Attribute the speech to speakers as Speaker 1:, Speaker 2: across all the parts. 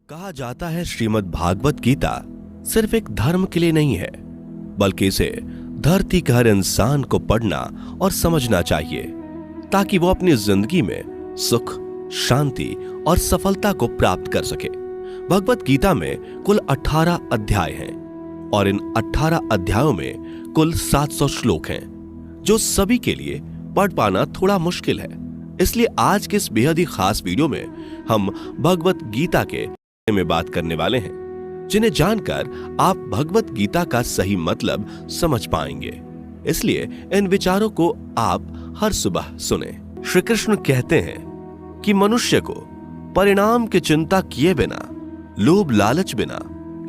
Speaker 1: कहा जाता है श्रीमद् भागवत गीता सिर्फ एक धर्म के लिए नहीं है, बल्कि इसे धरती के हर इंसान को पढ़ना और समझना चाहिए ताकि वो अपनी जिंदगी में सुख, शांति और सफलता को प्राप्त कर सके। भगवत गीता में कुल 18 अध्याय हैं और इन 18 अध्यायों में कुल 700 श्लोक हैं, जो सभी के लिए पढ़ पाना थोड़ा मुश्किल है। इसलिए आज के इस बेहद ही खास वीडियो में हम भगवत गीता के बारे में बात करने वाले हैं, जिन्हें जानकर आप भगवत गीता का सही मतलब समझ पाएंगे। इसलिए इन विचारों को आप हर सुबह सुने। श्री कृष्ण कहते हैं कि मनुष्य को परिणाम की चिंता किए बिना, लोभ लालच बिना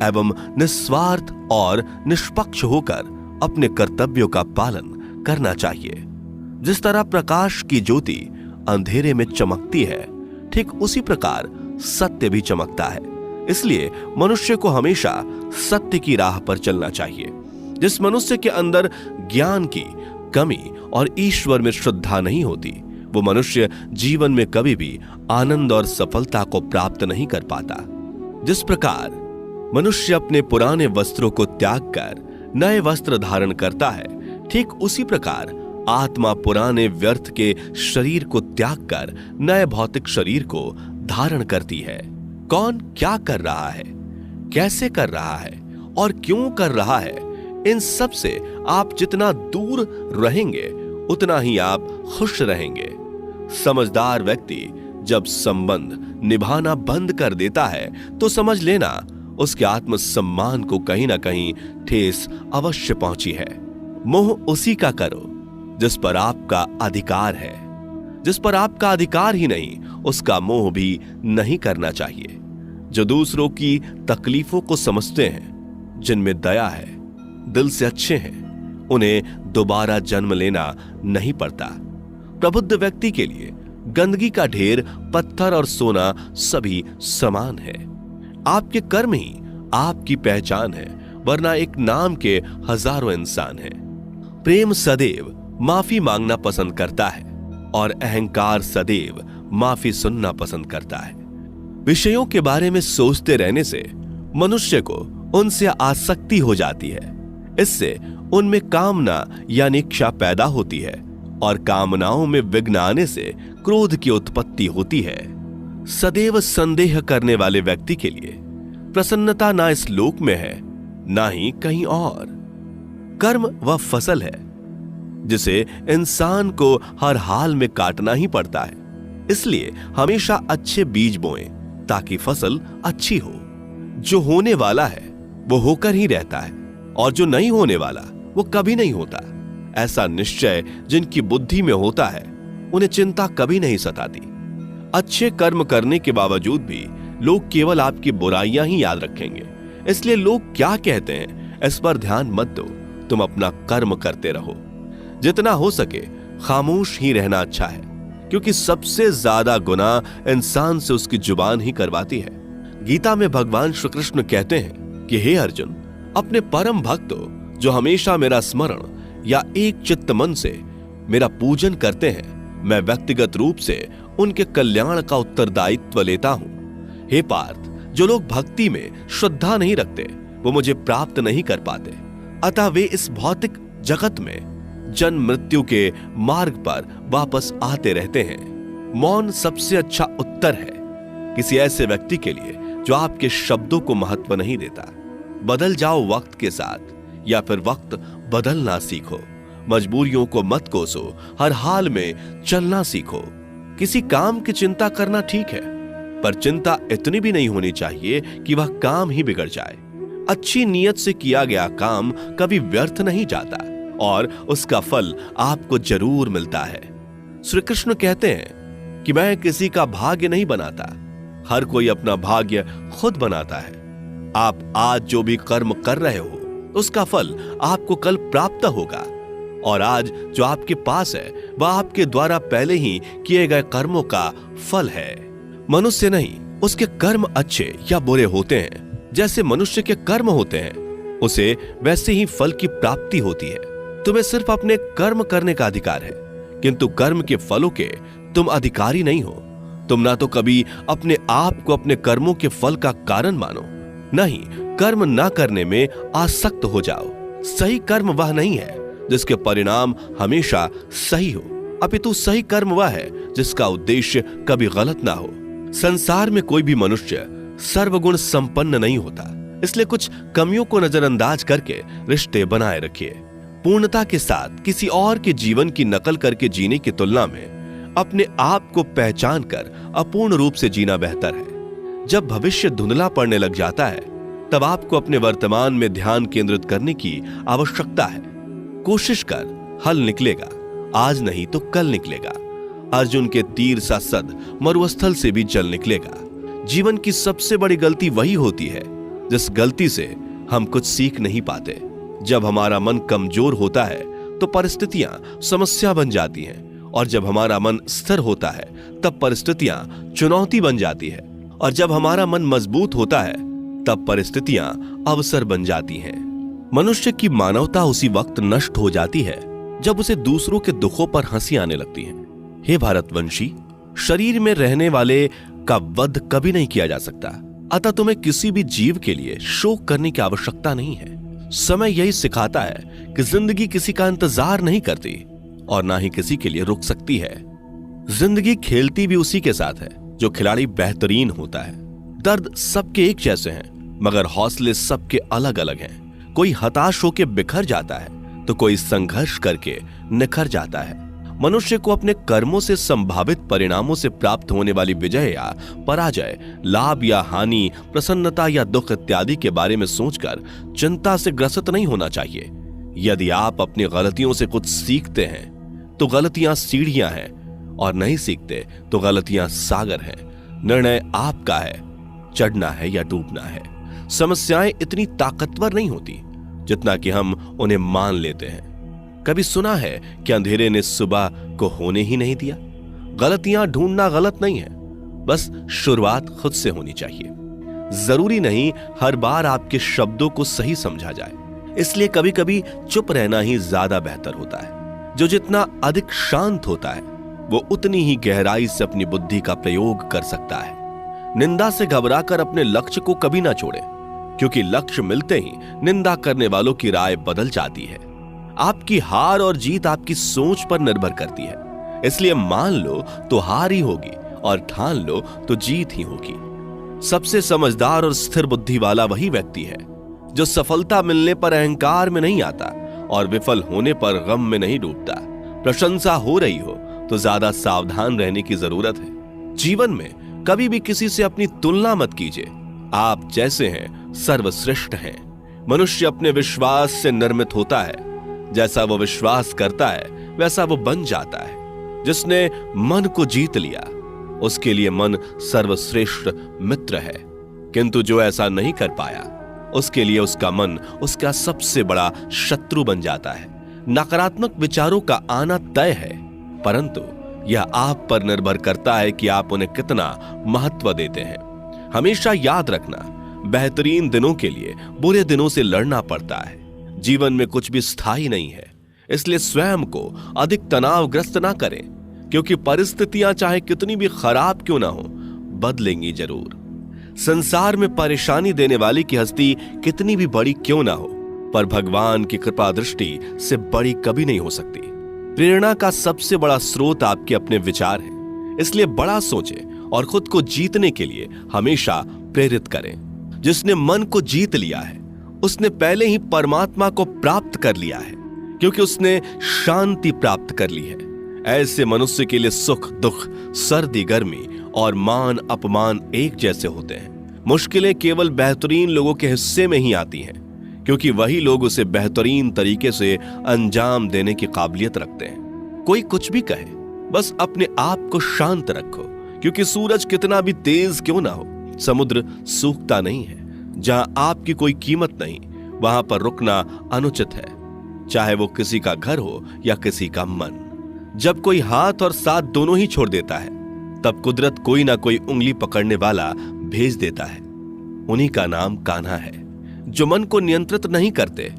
Speaker 1: एवं निस्वार्थ और निष्पक्ष होकर अपने कर्तव्यों का पालन करना चाहिए। जिस तरह प्रकाश की ज्योति अंधेरे में चमकती है, ठीक उसी प्रकार सत्य भी चमकता है। इसलिए मनुष्य को हमेशा सत्य की राह पर चलना चाहिए। जिस मनुष्य के अंदर ज्ञान की कमी और ईश्वर में श्रद्धा नहीं होती, वो मनुष्य जीवन में कभी भी आनंद और सफलता को प्राप्त नहीं कर पाता। जिस प्रकार मनुष्य अपने पुराने वस्त्रों को त्याग कर नए वस्त्र धारण करता है, ठीक उसी प्रकार आत्मा पुराने व्यर्थ के शरीर को त्याग कर नए भौतिक शरीर को धारण करती है। कौन क्या कर रहा है, कैसे कर रहा है और क्यों कर रहा है, इन सब से आप जितना दूर रहेंगे उतना ही आप खुश रहेंगे। समझदार व्यक्ति जब संबंध निभाना बंद कर देता है तो समझ लेना उसके आत्मसम्मान को कहीं ना कहीं ठेस अवश्य पहुंची है। मोह उसी का करो जिस पर आपका अधिकार है। जिस पर आपका अधिकार ही नहीं, उसका मोह भी नहीं करना चाहिए। जो दूसरों की तकलीफों को समझते हैं, जिनमें दया है, दिल से अच्छे हैं, उन्हें दोबारा जन्म लेना नहीं पड़ता। प्रबुद्ध व्यक्ति के लिए गंदगी का ढेर, पत्थर और सोना सभी समान है। आपके कर्म ही आपकी पहचान है, वरना एक नाम के हजारों इंसान हैं। प्रेम सदैव माफी मांगना पसंद करता है और अहंकार सदैव माफी सुनना पसंद करता है। विषयों के बारे में सोचते रहने से मनुष्य को उनसे आसक्ति हो जाती है। इससे उनमें कामना यानी इच्छा पैदा होती है और कामनाओं में विघ्न आने से क्रोध की उत्पत्ति होती है। सदैव संदेह करने वाले व्यक्ति के लिए प्रसन्नता ना इस लोक में है, ना ही कहीं और। कर्म वह फसल है जिसे इंसान को हर हाल में काटना ही पड़ता है। इसलिए हमेशा अच्छे बीज बोएं ताकि फसल अच्छी हो। जो होने वाला है वो होकर ही रहता है और जो नहीं होने वाला वो कभी नहीं होता। ऐसा निश्चय जिनकी बुद्धि में होता है, उन्हें चिंता कभी नहीं सताती। अच्छे कर्म करने के बावजूद भी लोग केवल आपकी बुराइयां ही याद रखेंगे। इसलिए लोग क्या कहते हैं इस पर ध्यान मत दो, तुम अपना कर्म करते रहो। जितना हो सके खामोश ही रहना अच्छा है, क्योंकि सबसे ज्यादा गुनाह इंसान से उसकी जुबान ही करवाती है। गीता में भगवान श्री कृष्ण कहते हैं कि हे अर्जुन, अपने परम भक्तों जो हमेशा मेरा स्मरण या एक चित्त मन से मेरा पूजन करते हैं, मैं व्यक्तिगत रूप से उनके कल्याण का उत्तरदायित्व लेता हूं। हे पार्थ, जो लोग भक्ति में श्रद्धा नहीं रखते वो मुझे प्राप्त नहीं कर पाते। अतः वे इस भौतिक जगत में जन्म मृत्यु के मार्ग पर वापस आते रहते हैं। मौन सबसे अच्छा उत्तर है किसी ऐसे व्यक्ति के लिए जो आपके शब्दों को महत्व नहीं देता। बदल जाओ वक्त के साथ, या फिर वक्त बदलना सीखो। मजबूरियों को मत कोसो, हर हाल में चलना सीखो। किसी काम की चिंता करना ठीक है, पर चिंता इतनी भी नहीं होनी चाहिए कि वह काम ही बिगड़ जाए। अच्छी नीयत से किया गया काम कभी व्यर्थ नहीं जाता और उसका फल आपको जरूर मिलता है। श्री कृष्ण कहते हैं कि मैं किसी का भाग्य नहीं बनाता, हर कोई अपना भाग्य खुद बनाता है। आप आज जो भी कर्म कर रहे हो उसका फल आपको कल प्राप्त होगा, और आज जो आपके पास है वह आपके द्वारा पहले ही किए गए कर्मों का फल है। मनुष्य नहीं, उसके कर्म अच्छे या बुरे होते हैं। जैसे मनुष्य के कर्म होते हैं, उसे वैसे ही फल की प्राप्ति होती है। तुम्हें सिर्फ अपने कर्म करने का अधिकार है, किंतु कर्म के फलों के तुम अधिकारी नहीं हो। तुम ना तो कभी अपने आप को अपने कर्मों के फल का कारण मानो, नहीं कर्म ना करने में आसक्त हो जाओ। सही कर्म वह नहीं है जिसके परिणाम हमेशा सही हो, अपितु सही कर्म वह है जिसका उद्देश्य कभी गलत ना हो। संसार में कोई भी मनुष्य सर्वगुण संपन्न नहीं होता, इसलिए कुछ कमियों को नजरअंदाज करके रिश्ते बनाए रखिए। पूर्णता के साथ किसी और के जीवन की नकल करके जीने की तुलना में अपने आप को पहचान कर अपूर्ण रूप से जीना बेहतर है। जब भविष्य धुंधला पड़ने लग जाता है तब आपको अपने वर्तमान में ध्यान केंद्रित करने की आवश्यकता है। कोशिश कर, हल निकलेगा, आज नहीं तो कल निकलेगा। अर्जुन के तीर सा सद मरुस्थल से भी जल निकलेगा। जीवन की सबसे बड़ी गलती वही होती है जिस गलती से हम कुछ सीख नहीं पाते। जब हमारा मन कमजोर होता है तो परिस्थितियां समस्या बन जाती हैं, और जब हमारा मन स्थिर होता है तब परिस्थितियां चुनौती बन जाती है, और जब हमारा मन मजबूत होता है तब परिस्थितियां अवसर बन जाती हैं। मनुष्य की मानवता उसी वक्त नष्ट हो जाती है जब उसे दूसरों के दुखों पर हंसी आने लगती है। हे भारतवंशी, शरीर में रहने वाले का वध कभी नहीं किया जा सकता, अतः तुम्हें किसी भी जीव के लिए शोक करने की आवश्यकता नहीं है। समय यही सिखाता है कि जिंदगी किसी का इंतजार नहीं करती और ना ही किसी के लिए रुक सकती है। जिंदगी खेलती भी उसी के साथ है जो खिलाड़ी बेहतरीन होता है। दर्द सबके एक जैसे हैं, मगर हौसले सबके अलग अलग हैं। कोई हताश होकर बिखर जाता है तो कोई संघर्ष करके निखर जाता है। मनुष्य को अपने कर्मों से संभावित परिणामों से प्राप्त होने वाली विजय या पराजय, लाभ या हानि, प्रसन्नता या दुख इत्यादि के बारे में सोचकर चिंता से ग्रसित नहीं होना चाहिए। यदि आप अपनी गलतियों से कुछ सीखते हैं तो गलतियां सीढ़ियां हैं, और नहीं सीखते तो गलतियां सागर हैं। निर्णय आपका है, चढ़ना है या डूबना है। समस्याएं इतनी ताकतवर नहीं होती जितना कि हम उन्हें मान लेते हैं। कभी सुना है कि अंधेरे ने सुबह को होने ही नहीं दिया? गलतियां ढूंढना गलत नहीं है, बस शुरुआत खुद से होनी चाहिए। जरूरी नहीं हर बार आपके शब्दों को सही समझा जाए, इसलिए कभी कभी चुप रहना ही ज्यादा बेहतर होता है। जो जितना अधिक शांत होता है वो उतनी ही गहराई से अपनी बुद्धि का प्रयोग कर सकता है। निंदा से घबराकर अपने लक्ष्य को कभी ना छोड़े, क्योंकि लक्ष्य मिलते ही निंदा करने वालों की राय बदल जाती है। आपकी हार और जीत आपकी सोच पर निर्भर करती है, इसलिए मान लो तो हार ही होगी और ठान लो तो जीत ही होगी। सबसे समझदार और स्थिर बुद्धि वाला वही व्यक्ति है जो सफलता मिलने पर अहंकार में नहीं आता और विफल होने पर गम में नहीं डूबता। प्रशंसा हो रही हो तो ज्यादा सावधान रहने की जरूरत है। जीवन में कभी भी किसी से अपनी तुलना मत कीजिए। आप जैसे हैं सर्वश्रेष्ठ हैं। मनुष्य अपने विश्वास से निर्मित होता है। जैसा वो विश्वास करता है वैसा वो बन जाता है। जिसने मन को जीत लिया उसके लिए मन सर्वश्रेष्ठ मित्र है, किंतु जो ऐसा नहीं कर पाया उसके लिए उसका मन उसका सबसे बड़ा शत्रु बन जाता है। नकारात्मक विचारों का आना तय है, परंतु यह आप पर निर्भर करता है कि आप उन्हें कितना महत्व देते हैं। हमेशा याद रखना, बेहतरीन दिनों के लिए बुरे दिनों से लड़ना पड़ता है। जीवन में कुछ भी स्थायी नहीं है, इसलिए स्वयं को अधिक तनावग्रस्त ना करें, क्योंकि परिस्थितियां चाहे कितनी भी खराब क्यों ना हो, बदलेंगी जरूर। संसार में परेशानी देने वाली की हस्ती कितनी भी बड़ी क्यों ना हो, पर भगवान की कृपा दृष्टि से बड़ी कभी नहीं हो सकती। प्रेरणा का सबसे बड़ा स्रोत आपके अपने विचार हैं, इसलिए बड़ा सोचें और खुद को जीतने के लिए हमेशा प्रेरित करें। जिसने मन को जीत लिया है उसने पहले ही परमात्मा को प्राप्त कर लिया है, क्योंकि उसने शांति प्राप्त कर ली है। ऐसे मनुष्य के लिए सुख दुख, सर्दी गर्मी और मान अपमान एक जैसे होते हैं। मुश्किलें केवल बेहतरीन लोगों के हिस्से में ही आती हैं, क्योंकि वही लोग उसे बेहतरीन तरीके से अंजाम देने की काबिलियत रखते हैं। कोई कुछ भी कहे, बस अपने आप को शांत रखो, क्योंकि सूरज कितना भी तेज क्यों ना हो, समुद्र सूखता नहीं है। जहां आपकी कोई कीमत नहीं, वहां पर रुकना अनुचित है, चाहे वो किसी का घर हो या किसी का मन। जब कोई हाथ और साथ दोनों ही छोड़ देता है, तब कुदरत कोई ना कोई उंगली पकड़ने वाला भेज देता है। उन्हीं का नाम कान्हा है। जो मन को नियंत्रित नहीं करते,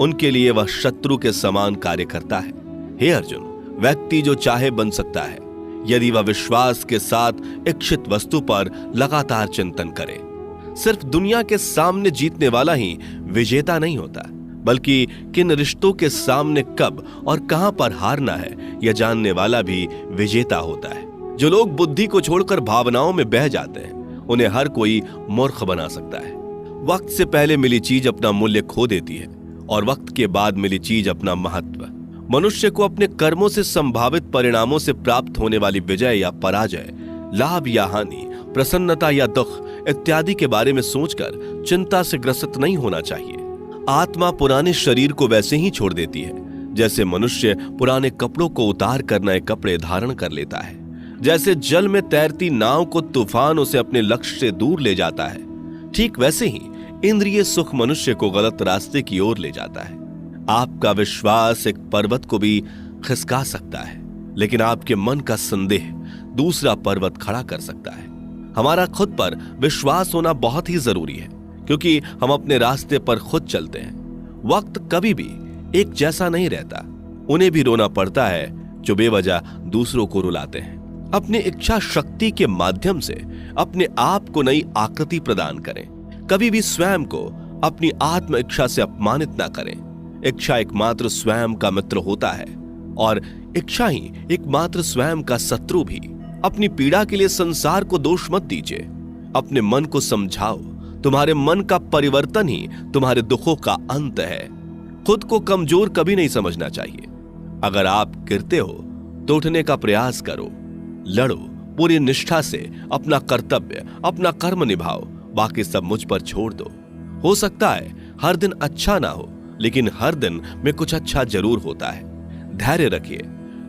Speaker 1: उनके लिए वह शत्रु के समान कार्य करता है। हे अर्जुन, व्यक्ति जो चाहे बन सकता है, यदि वह विश्वास के साथ इच्छित वस्तु पर लगातार चिंतन करे। सिर्फ दुनिया के सामने जीतने वाला ही विजेता नहीं होता, बल्कि किन रिश्तों के सामने कब और कहां पर हारना है यह जानने वाला भी विजेता होता है। जो लोग बुद्धि को छोड़कर भावनाओं में बह जाते हैं, उन्हें हर कोई मूर्ख बना सकता है। वक्त से पहले मिली चीज अपना मूल्य खो देती है और वक्त के बाद मिली चीज अपना महत्व। मनुष्य को अपने कर्मों से संभावित परिणामों से प्राप्त होने वाली विजय या पराजय, लाभ या हानि, प्रसन्नता या दुख इत्यादि के बारे में सोचकर चिंता से ग्रसित नहीं होना चाहिए। आत्मा पुराने शरीर को वैसे ही छोड़ देती है जैसे मनुष्य पुराने कपड़ों को उतार कर नए कपड़े धारण कर लेता है। जैसे जल में तैरती नाव को तूफान उसे अपने लक्ष्य से दूर ले जाता है, ठीक वैसे ही इंद्रिय सुख मनुष्य को गलत रास्ते की ओर ले जाता है। आपका विश्वास एक पर्वत को भी खिसका सकता है, लेकिन आपके मन का संदेह दूसरा पर्वत खड़ा कर सकता है। हमारा खुद पर विश्वास होना बहुत ही जरूरी है, क्योंकि हम अपने रास्ते पर खुद चलते हैं। वक्त कभी भी एक जैसा नहीं रहता। उन्हें भी रोना पड़ता है जो बेवजह दूसरों को रुलाते हैं। अपनी इच्छा शक्ति के माध्यम से अपने आप को नई आकृति प्रदान करें। कभी भी स्वयं को अपनी आत्म इच्छा से अपमानित ना करें। इच्छा एकमात्र स्वयं का मित्र होता है और इच्छा ही एकमात्र स्वयं का शत्रु भी। अपनी पीड़ा के लिए संसार को दोष मत दीजिए। अपने मन को समझाओ, तुम्हारे मन का परिवर्तन ही तुम्हारे दुखों का अंत है। खुद को कमजोर कभी नहीं समझना चाहिए। अगर आप गिरते हो तो उठने का प्रयास करो, लड़ो, पूरी निष्ठा से अपना कर्तव्य, अपना कर्म निभाओ, बाकी सब मुझ पर छोड़ दो। हो सकता है हर दिन अच्छा ना हो, लेकिन हर दिन में कुछ अच्छा जरूर होता है। धैर्य रखिए।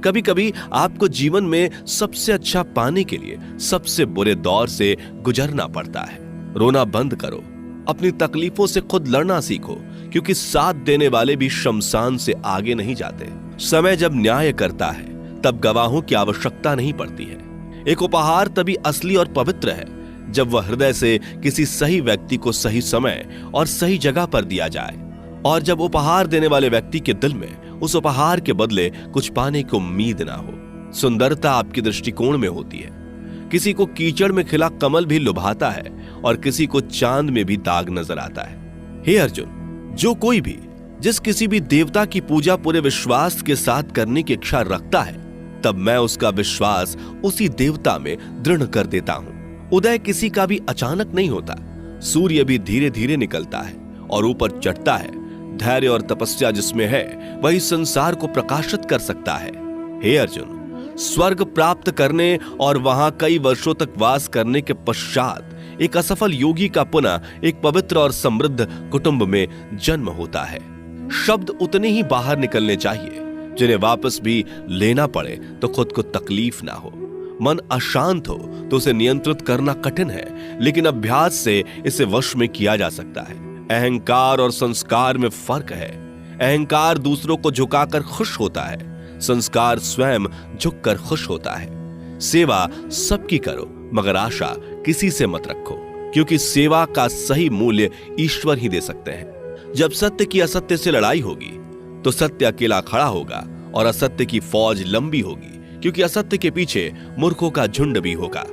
Speaker 1: कभी कभी आपको जीवन में सबसे अच्छा पाने के लिए सबसे बुरे दौर से गुजरना पड़ता है। रोना बंद करो, अपनी तकलीफों से खुद लड़ना सीखो, क्योंकि साथ देने वाले भी शमशान से आगे नहीं जाते। समय जब न्याय करता है तब गवाहों की आवश्यकता नहीं पड़ती है। एक उपहार तभी असली और पवित्र है जब वह हृदय से किसी सही व्यक्ति को सही समय और सही जगह पर दिया जाए, और जब उपहार देने वाले व्यक्ति के दिल में उस उपहार के बदले कुछ पाने की उम्मीद ना हो। सुंदरता आपके दृष्टिकोण में होती है। किसी को कीचड़ में खिला कमल भी लुभाता है और किसी को चांद में भी दाग नजर आता है। हे अर्जुन, जो कोई भी जिस किसी भी देवता की पूजा पूरे विश्वास के साथ करने की इच्छा रखता है, तब मैं उसका विश्वास उसी देवता में दृढ़ कर देता हूं। उदय किसी का भी अचानक नहीं होता। सूर्य भी धीरे धीरे निकलता है और ऊपर चढ़ता है। धैर्य और तपस्या जिसमें है वही संसार को प्रकाशित कर सकता है। हे अर्जुन, स्वर्ग प्राप्त करने और वहां कई वर्षों तक वास करने के पश्चात एक असफल योगी का पुनः एक पवित्र और समृद्ध कुटुंब में जन्म होता है। शब्द उतने ही बाहर निकलने चाहिए जिन्हें वापस भी लेना पड़े तो खुद को तकलीफ ना हो। मन अशांत हो तो उसे नियंत्रित करना कठिन है, लेकिन अभ्यास से इसे वश में किया जा सकता है। अहंकार और संस्कार में फर्क है। अहंकार दूसरों को झुकाकर खुश होता है, संस्कार स्वयं झुककर खुश होता है। सेवा सबकी करो, मगर आशा किसी से मत रखो, क्योंकि सेवा का सही मूल्य ईश्वर ही दे सकते हैं। जब सत्य की असत्य से लड़ाई होगी तो सत्य अकेला खड़ा होगा और असत्य की फौज लंबी होगी, क्योंकि असत्य के पीछे मूर्खों का झुंड भी होगा।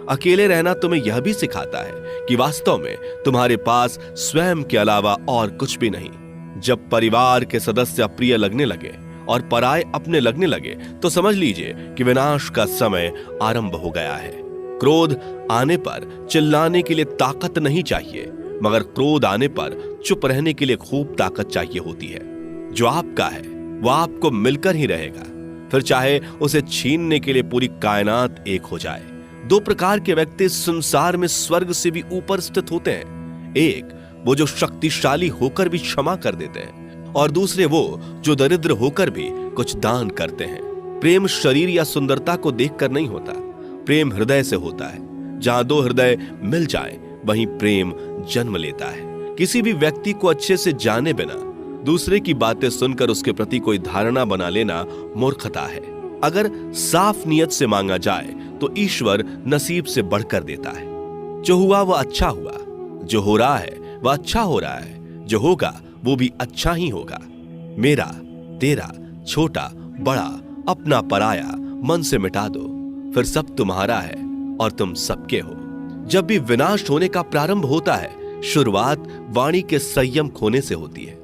Speaker 1: अकेले रहना तुम्हें यह भी सिखाता है कि वास्तव में तुम्हारे पास स्वयं के अलावा और कुछ भी नहीं। जब परिवार के सदस्य अप्रिय लगने लगे और पराये अपने लगने लगे तो समझ लीजिए कि विनाश का समय आरंभ हो गया है। क्रोध आने पर चिल्लाने के लिए ताकत नहीं चाहिए, मगर क्रोध आने पर चुप रहने के लिए खूब ताकत चाहिए होती है। जो आपका है वह आपको मिलकर ही रहेगा, फिर चाहे उसे छीनने के लिए पूरी कायनात एक हो जाए। दो प्रकार के व्यक्ति संसार में स्वर्ग से भी ऊपर स्थित होते हैं। एक वो जो शक्तिशाली होकर भी क्षमा कर देते हैं, और दूसरे वो जो दरिद्र होकर भी कुछ दान करते हैं। प्रेम शरीर या सुंदरता को देखकर नहीं होता, प्रेम हृदय से होता है। जहां दो हृदय मिल जाएं, वहीं प्रेम जन्म लेता है। किसी भी व्यक्ति को अच्छे से जाने बिना दूसरे की बातें सुनकर उसके प्रति कोई धारणा बना लेना मूर्खता है। अगर साफ नियत से मांगा जाए तो ईश्वर नसीब से बढ़कर देता है। जो हुआ वह अच्छा हुआ, जो हो रहा है वह अच्छा हो रहा है, जो होगा वो भी अच्छा ही होगा। मेरा तेरा, छोटा बड़ा, अपना पराया मन से मिटा दो, फिर सब तुम्हारा है और तुम सबके हो। जब भी विनाश होने का प्रारंभ होता है, शुरुआत वाणी के संयम खोने से होती है।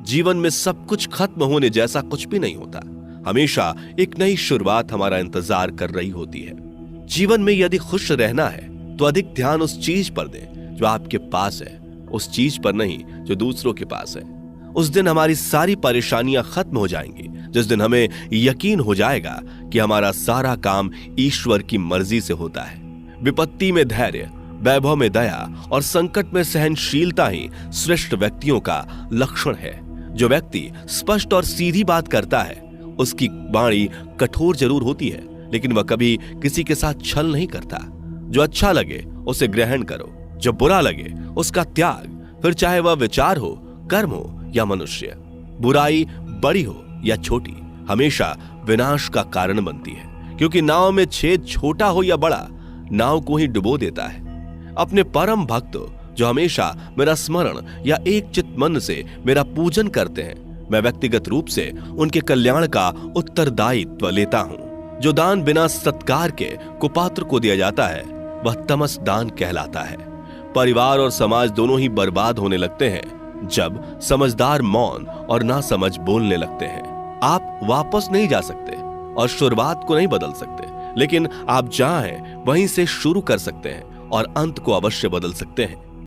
Speaker 1: जीवन में सब कुछ खत्म होने जैसा कुछ भी नहीं होता। हमेशा एक नई शुरुआत हमारा इंतजार कर रही होती है। जीवन में यदि खुश रहना है तो अधिक ध्यान उस चीज पर दें जो आपके पास है, उस चीज पर नहीं जो दूसरों के पास है। उस दिन हमारी सारी परेशानियां खत्म हो जाएंगी, जिस दिन हमें यकीन हो जाएगा कि हमारा सारा काम ईश्वर की मर्जी से होता है। विपत्ति में धैर्य, वैभव में दया और संकट में सहनशीलता ही श्रेष्ठ व्यक्तियों का लक्षण है। जो व्यक्ति स्पष्ट और सीधी बात करता है, उसकी वाणी कठोर जरूर होती है, लेकिन वह कभी किसी के साथ छल नहीं करता। जो अच्छा लगे उसे ग्रहण करो, जो बुरा लगे उसका त्याग, फिर चाहे वह विचार हो, कर्म हो या मनुष्य। बुराई बड़ी हो या छोटी हमेशा विनाश का कारण बनती है, क्योंकि नाव में छेद छोटा हो या बड़ा, नाव को ही डुबो देता है। अपने परम भक्त जो हमेशा मेरा स्मरण या एक चित मन से मेरा पूजन करते हैं, मैं व्यक्तिगत रूप से उनके कल्याण का उत्तरदायित्व लेता हूं। जो दान बिना सत्कार के कुपात्र को दिया जाता है, वह तमस दान कहलाता है। परिवार और समाज दोनों ही बर्बाद होने लगते हैं जब समझदार मौन और नासमझ बोलने लगते हैं। आप वापस नहीं जा सकते और शुरुआत को नहीं बदल सकते, लेकिन आप जहां हैं वहीं से शुरू कर सकते हैं और अंत को अवश्य बदल सकते हैं।